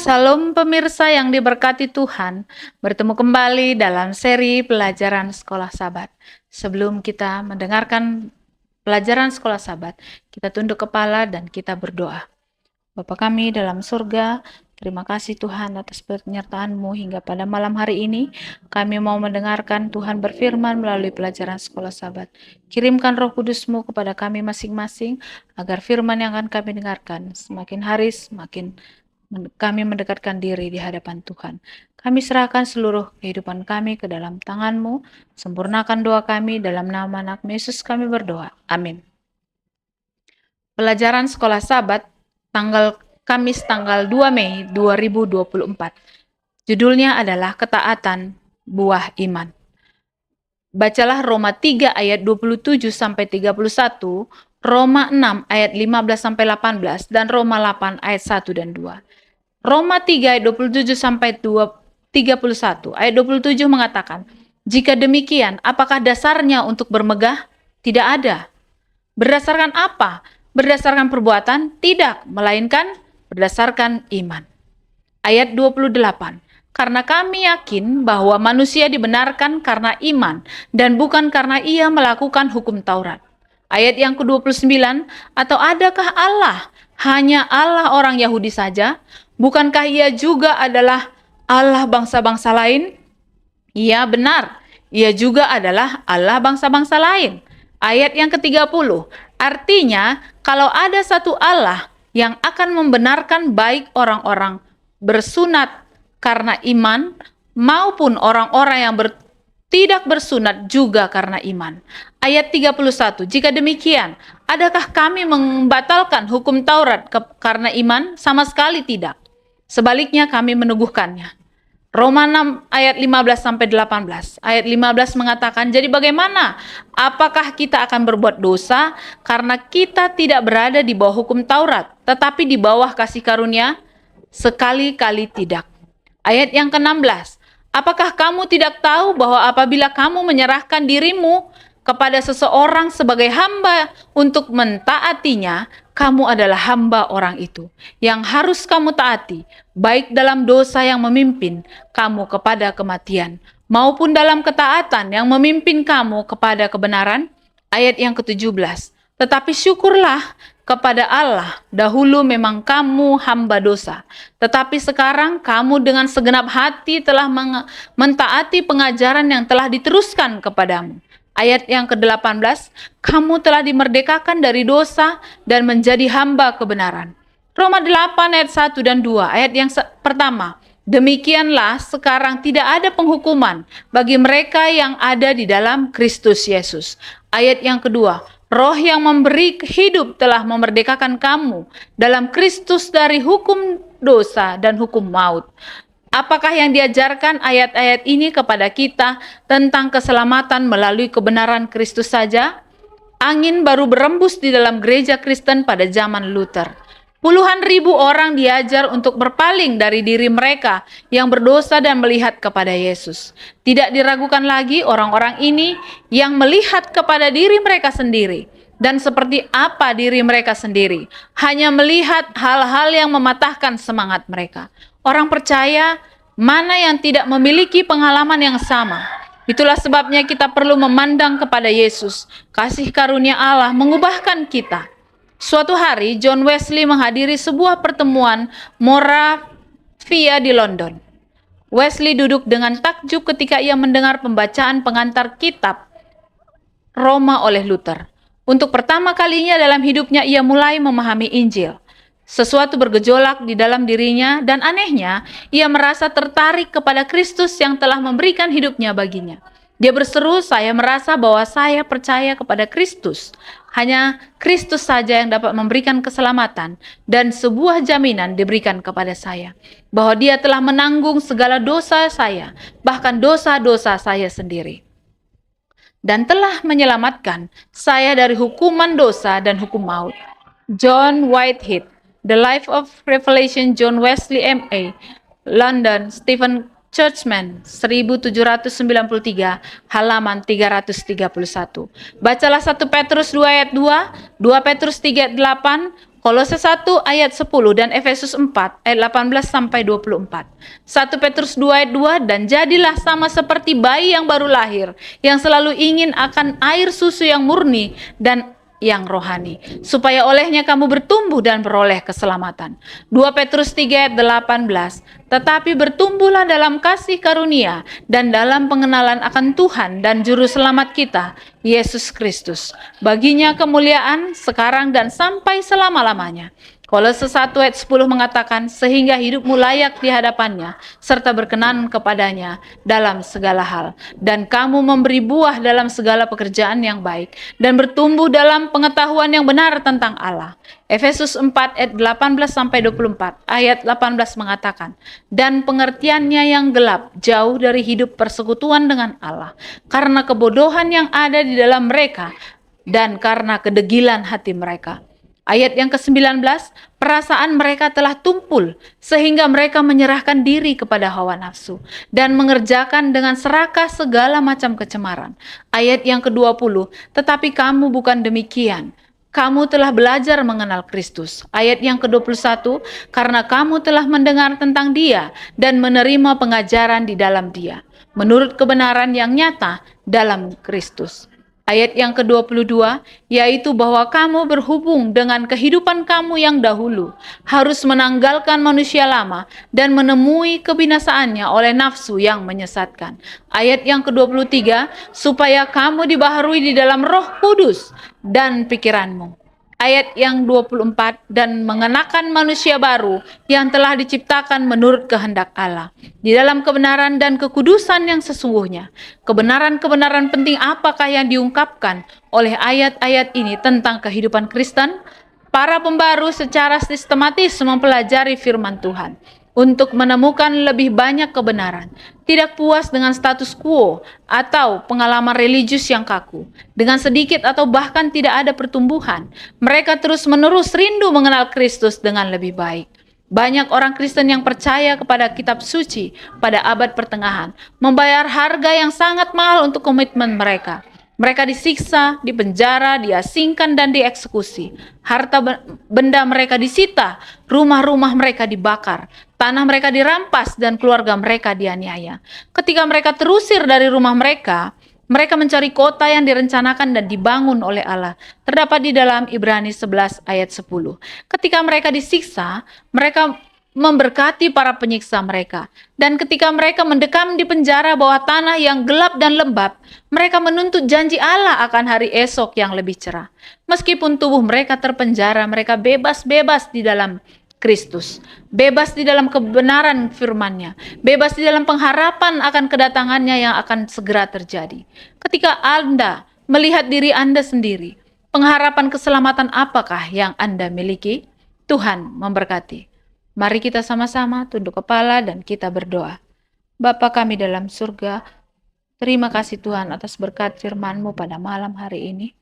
Salam pemirsa yang diberkati Tuhan, bertemu kembali dalam seri pelajaran Sekolah Sabat. Sebelum kita mendengarkan pelajaran Sekolah Sabat, kita tunduk kepala dan kita berdoa. Bapa kami dalam surga, terima kasih Tuhan atas penyertaan-Mu hingga pada malam hari ini. Kami mau mendengarkan Tuhan berfirman melalui pelajaran Sekolah Sabat. Kirimkan Roh Kudus-Mu kepada kami masing-masing, agar firman yang akan kami dengarkan semakin hari semakin kami mendekatkan diri di hadapan Tuhan. Kami serahkan seluruh kehidupan kami ke dalam tangan-Mu. Sempurnakan doa kami dalam nama anak Yesus kami berdoa. Amin. Pelajaran Sekolah Sabat Kamis tanggal 2 Mei 2024. Judulnya adalah Ketaatan Buah Iman. Bacalah Roma 3 ayat 27 sampai 31, Roma 6 ayat 15 sampai 18 dan Roma 8 ayat 1 dan 2. Roma 3 ayat 27 sampai 31. Ayat 27 mengatakan, "Jika demikian, apakah dasarnya untuk bermegah? Tidak ada. Berdasarkan apa? Berdasarkan perbuatan? Tidak, melainkan berdasarkan iman." Ayat 28. "Karena kami yakin bahwa manusia dibenarkan karena iman dan bukan karena ia melakukan hukum Taurat." Ayat yang ke-29, "Atau adakah Allah hanya Allah orang Yahudi saja? Bukankah ia juga adalah Allah bangsa-bangsa lain?" Iya benar, ia juga adalah Allah bangsa-bangsa lain. Ayat yang ke-30, "Artinya kalau ada satu Allah yang akan membenarkan baik orang-orang bersunat karena iman maupun orang-orang yang tidak bersunat juga karena iman." Ayat 31, "Jika demikian, adakah kami membatalkan hukum Taurat karena iman? Sama sekali tidak. Sebaliknya kami meneguhkannya." Roma 6 ayat 15 sampai 18. Ayat 15 mengatakan, "Jadi bagaimana? Apakah kita akan berbuat dosa karena kita tidak berada di bawah hukum Taurat, tetapi di bawah kasih karunia? Sekali-kali tidak." Ayat yang ke-16, "Apakah kamu tidak tahu bahwa apabila kamu menyerahkan dirimu kepada seseorang sebagai hamba untuk mentaatinya, kamu adalah hamba orang itu yang harus kamu taati, baik dalam dosa yang memimpin kamu kepada kematian, maupun dalam ketaatan yang memimpin kamu kepada kebenaran." Ayat yang ke-17, "Tetapi syukurlah kepada Allah, dahulu memang kamu hamba dosa, tetapi sekarang kamu dengan segenap hati telah mentaati pengajaran yang telah diteruskan kepadamu." Ayat yang ke-18, "Kamu telah dimerdekakan dari dosa dan menjadi hamba kebenaran." Roma 8 ayat 1 dan 2. Ayat yang pertama, "Demikianlah sekarang tidak ada penghukuman bagi mereka yang ada di dalam Kristus Yesus." Ayat yang kedua, "Roh yang memberi hidup telah memerdekakan kamu dalam Kristus dari hukum dosa dan hukum maut." Apakah yang diajarkan ayat-ayat ini kepada kita tentang keselamatan melalui kebenaran Kristus saja? Angin baru berembus di dalam gereja Kristen pada zaman Luther. Puluhan ribu orang diajar untuk berpaling dari diri mereka yang berdosa dan melihat kepada Yesus. Tidak diragukan lagi orang-orang ini yang melihat kepada diri mereka sendiri. Dan seperti apa diri mereka sendiri? Hanya melihat hal-hal yang mematahkan semangat mereka. Orang percaya mana yang tidak memiliki pengalaman yang sama. Itulah sebabnya kita perlu memandang kepada Yesus. Kasih karunia Allah mengubahkan kita. Suatu hari John Wesley menghadiri sebuah pertemuan Moravia di London. Wesley duduk dengan takjub ketika ia mendengar pembacaan pengantar kitab Roma oleh Luther. Untuk pertama kalinya dalam hidupnya ia mulai memahami Injil. Sesuatu bergejolak di dalam dirinya dan anehnya ia merasa tertarik kepada Kristus yang telah memberikan hidupnya baginya. Dia berseru, "Saya merasa bahwa saya percaya kepada Kristus. Hanya Kristus saja yang dapat memberikan keselamatan dan sebuah jaminan diberikan kepada saya bahwa Dia telah menanggung segala dosa saya, bahkan dosa-dosa saya sendiri, dan telah menyelamatkan saya dari hukuman dosa dan hukum maut." John Whitehead, The Life of Revelation John Wesley M.A., London, Stephen Churchman, 1793, halaman 331. Bacalah 1 Petrus 2 ayat 2, 2 Petrus 3 ayat 8, Kolose 1 ayat 10 dan Efesus 4 ayat 18 sampai 24. 1 Petrus 2 ayat 2, dan jadilah sama seperti bayi yang baru lahir, yang selalu ingin akan air susu yang murni dan yang rohani, supaya olehnya kamu bertumbuh dan beroleh keselamatan. 2 Petrus 3 ayat 18, tetapi bertumbuhlah dalam kasih karunia dan dalam pengenalan akan Tuhan dan Juru Selamat kita, Yesus Kristus. Baginya kemuliaan sekarang dan sampai selama-lamanya. Kolose 1 ayat 10 mengatakan, sehingga hidupmu layak di hadapannya, serta berkenan kepadanya dalam segala hal. Dan kamu memberi buah dalam segala pekerjaan yang baik, dan bertumbuh dalam pengetahuan yang benar tentang Allah. Efesus 4 ayat 18 sampai 24. Ayat 18 mengatakan, dan pengertiannya yang gelap jauh dari hidup persekutuan dengan Allah, karena kebodohan yang ada di dalam mereka dan karena kedegilan hati mereka. Ayat yang ke-19, perasaan mereka telah tumpul sehingga mereka menyerahkan diri kepada hawa nafsu dan mengerjakan dengan serakah segala macam kecemaran. Ayat yang ke-20, tetapi kamu bukan demikian. Kamu telah belajar mengenal Kristus. Ayat yang ke-21, karena kamu telah mendengar tentang Dia dan menerima pengajaran di dalam Dia, menurut kebenaran yang nyata dalam Kristus. Ayat yang ke-22, yaitu bahwa kamu berhubung dengan kehidupan kamu yang dahulu, harus menanggalkan manusia lama dan menemui kebinasaannya oleh nafsu yang menyesatkan. Ayat yang ke-23, supaya kamu dibaharui di dalam Roh Kudus dan pikiranmu. Ayat yang 24, dan mengenakan manusia baru yang telah diciptakan menurut kehendak Allah, di dalam kebenaran dan kekudusan yang sesungguhnya. Kebenaran-kebenaran penting apakah yang diungkapkan oleh ayat-ayat ini tentang kehidupan Kristen? Para pembaru secara sistematis mempelajari firman Tuhan untuk menemukan lebih banyak kebenaran, tidak puas dengan status quo atau pengalaman religius yang kaku. Dengan sedikit atau bahkan tidak ada pertumbuhan, mereka terus-menerus rindu mengenal Kristus dengan lebih baik. Banyak orang Kristen yang percaya kepada kitab suci pada abad pertengahan, membayar harga yang sangat mahal untuk komitmen mereka. Mereka disiksa, dipenjara, diasingkan, dan dieksekusi. Harta benda mereka disita, rumah-rumah mereka dibakar, tanah mereka dirampas, dan keluarga mereka dianiaya. Ketika mereka terusir dari rumah mereka, mereka mencari kota yang direncanakan dan dibangun oleh Allah. Terdapat di dalam Ibrani 11 ayat 10. Ketika mereka disiksa, mereka memberkati para penyiksa mereka. Dan ketika mereka mendekam di penjara bawah tanah yang gelap dan lembab, mereka menuntut janji Allah akan hari esok yang lebih cerah. Meskipun tubuh mereka terpenjara, mereka bebas-bebas di dalam Kristus, bebas di dalam kebenaran firman-Nya, bebas di dalam pengharapan akan kedatangannya yang akan segera terjadi. Ketika Anda melihat diri Anda sendiri, pengharapan keselamatan apakah yang Anda miliki? Tuhan memberkati. Mari kita sama-sama tunduk kepala dan kita berdoa. Bapa kami dalam surga, terima kasih Tuhan atas berkat firman-Mu pada malam hari ini.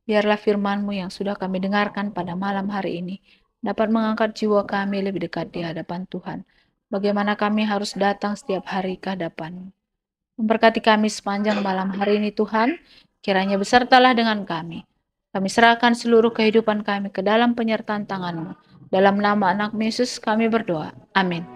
Biarlah firman-Mu yang sudah kami dengarkan pada malam hari ini dapat mengangkat jiwa kami lebih dekat di hadapan Tuhan. Bagaimana kami harus datang setiap hari ke hadapan-Mu. Memberkati kami sepanjang malam hari ini Tuhan, kiranya besertalah dengan kami. Kami serahkan seluruh kehidupan kami ke dalam penyertaan tangan-Mu. Dalam nama anak Yesus kami berdoa. Amin.